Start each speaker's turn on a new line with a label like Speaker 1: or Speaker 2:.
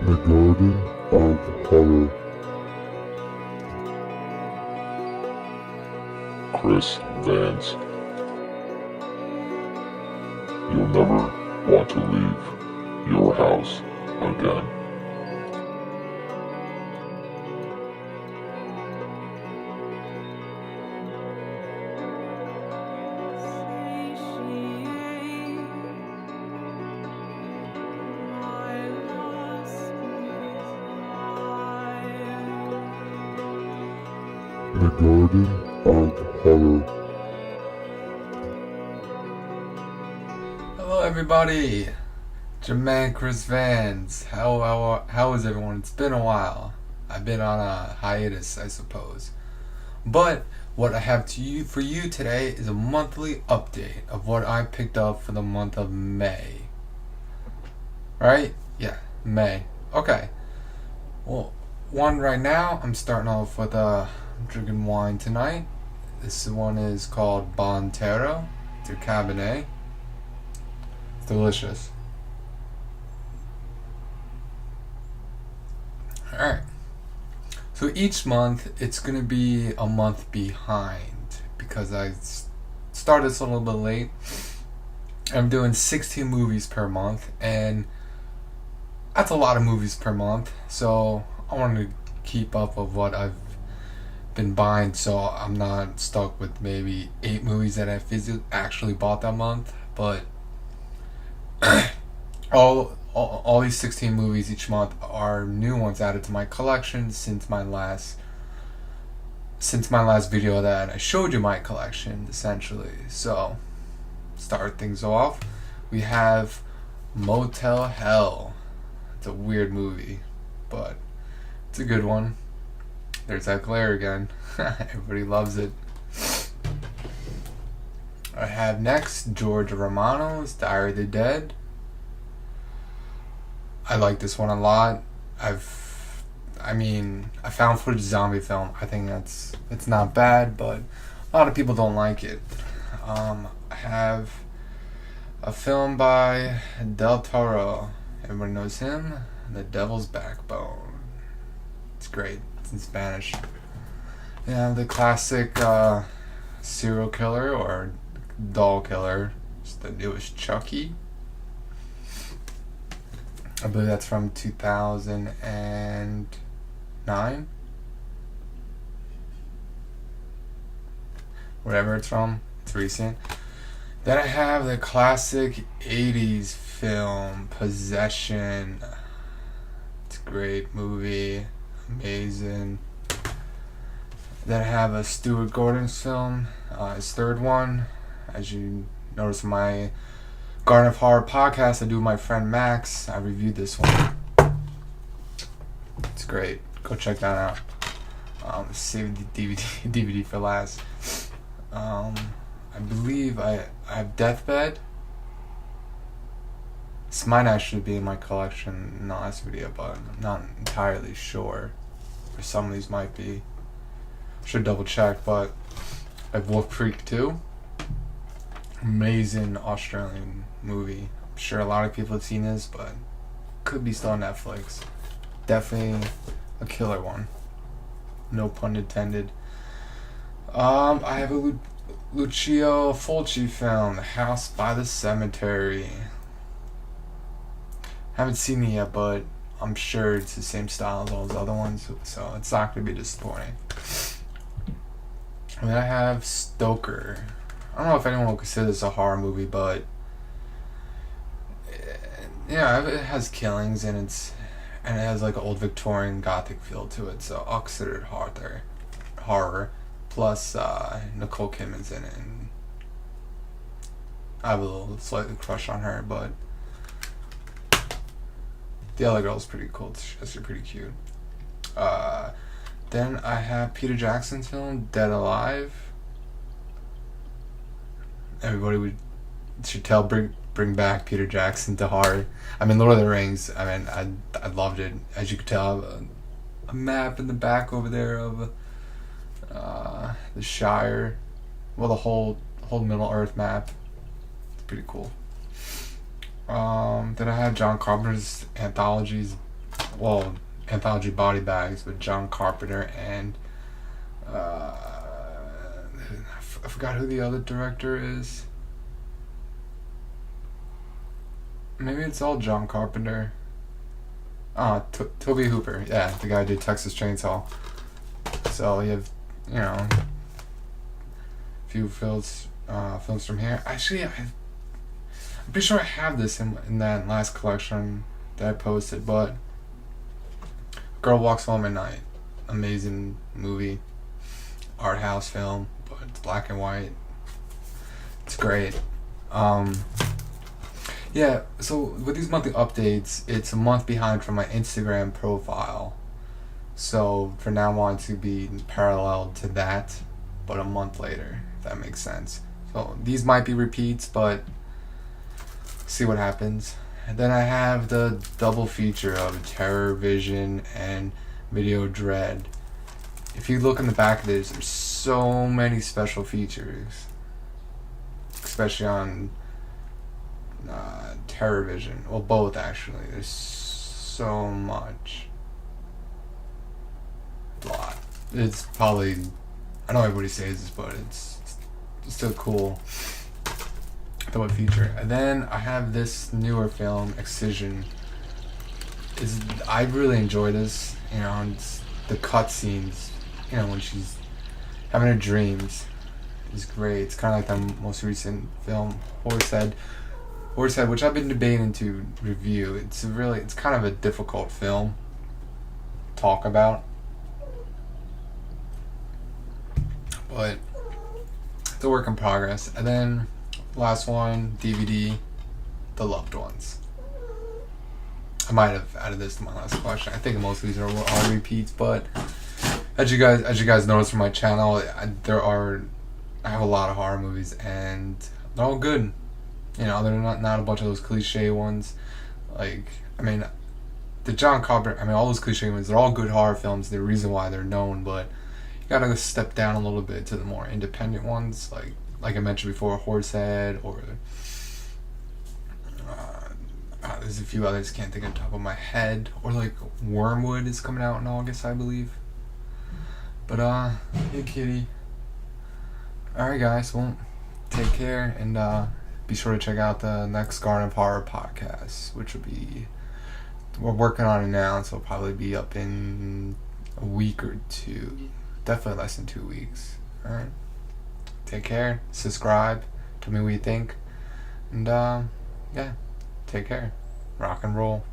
Speaker 1: The Garden of Horror. Chris Vance. You'll never want to leave your house again. The Garden of Horror.
Speaker 2: Hello everybody, it's your man Chris Vance. How is everyone? It's been a while. I've been on a hiatus, I suppose. But what I have for you today is a monthly update of what I picked up for the month of May. Right? Yeah, May. Okay. Well, one right now, I'm starting off with drinking wine tonight. This one is called Bontero. It's a Cabernet. It's delicious. Alright. So each month, it's going to be a month behind because I started this a little bit late. I'm doing 16 movies per month, and that's a lot of movies per month. So I wanted to keep up with what I've been buying, so I'm not stuck with maybe 8 movies that I physically actually bought that month. But all these 16 movies each month are new ones added to my collection since my last video that I showed you my collection, essentially. So start things off, we have Motel Hell. It's a weird movie, but it's a good one. There's that glare again. Everybody loves it. I have next George Romano's Diary of the Dead. I like this one a lot. I found footage zombie film. I think it's not bad, but a lot of people don't like it. I have a film by Del Toro. Everyone knows him. The Devil's Backbone. It's great. It's in Spanish. Yeah, the classic serial killer or doll killer. It was Chucky. I believe that's from 2009. Wherever it's from. It's recent. Then I have the classic 80s film, Possession. It's a great movie. Amazing. Then I have a Stuart Gordon's film, his third one. As you notice in my Garden of Horror podcast I do with my friend Max, I reviewed this one. It's great. Go check that out. Save the DVD for last. I believe I have Deathbed. This might actually be in my collection in the last video, but I'm not entirely sure. Or some of these might be. Should double check, but I have Wolf Creek 2. Amazing Australian movie. I'm sure a lot of people have seen this, but could be still on Netflix. Definitely a killer one. No pun intended. I have a Lucio Fulci film, The House by the Cemetery. Haven't seen it yet, but I'm sure it's the same style as all those other ones, so it's not going to be disappointing. And then I have Stoker. I don't know if anyone would consider this a horror movie, but yeah, it has killings and it has like an old Victorian Gothic feel to it, so I'll consider it horror. Plus, Nicole Kidman's in it, and I have a little slightly crush on her, but the other girl's pretty cool. She's pretty cute. Then I have Peter Jackson's film, Dead Alive. Everybody should bring back Peter Jackson to horror. Lord of the Rings. I loved it. As you could tell, a map in the back over there of the Shire. Well, the whole Middle Earth map. It's pretty cool. Then I have John Carpenter's anthologies, anthology body bags with John Carpenter and I forgot who the other director is. Maybe it's all John Carpenter. Toby Hooper. Yeah, the guy who did Texas Chainsaw. So you have, a few films from here. Actually, I'm pretty sure I have this in that last collection that I posted, but Girl Walks Home at Night. Amazing movie. Art house film, but it's black and white. It's great. Yeah, so with these monthly updates, it's a month behind from my Instagram profile. So for now on to be parallel to that, but a month later, if that makes sense. So these might be repeats, but see what happens. And then I have the double feature of Terror Vision and Video Dread. If you look in the back of this, there's so many special features, especially on Terror Vision. Well, both actually. There's so much. A lot. It's probably, I know everybody says this, but it's still cool. Double feature. And then I have this newer film, Excision. I really enjoy this. It's the cutscenes. When she's having her dreams, is great. It's kind of like the most recent film, Horsehead, which I've been debating to review. It's kind of a difficult film to talk about, but it's a work in progress. And then last one, DVD, The Loved Ones. I might have added this to my last question. I think most of these are all repeats, but as you guys notice from my channel, I have a lot of horror movies, and they're all good. They're not a bunch of those cliche ones. The John Carpenter, all those cliche ones, they're all good horror films. The reason why they're known, but you gotta step down a little bit to the more independent ones, like I mentioned before, Horsehead, or there's a few others can't think on top of my head, or like Wormwood is coming out in August, I believe. But hey kitty. Alright guys, well, take care, and be sure to check out the next Garden of Horror podcast, which we're working on it now, so it'll probably be up in a week or two. Definitely less than 2 weeks. Alright. Take care, subscribe, tell me what you think, and yeah, take care. Rock and roll.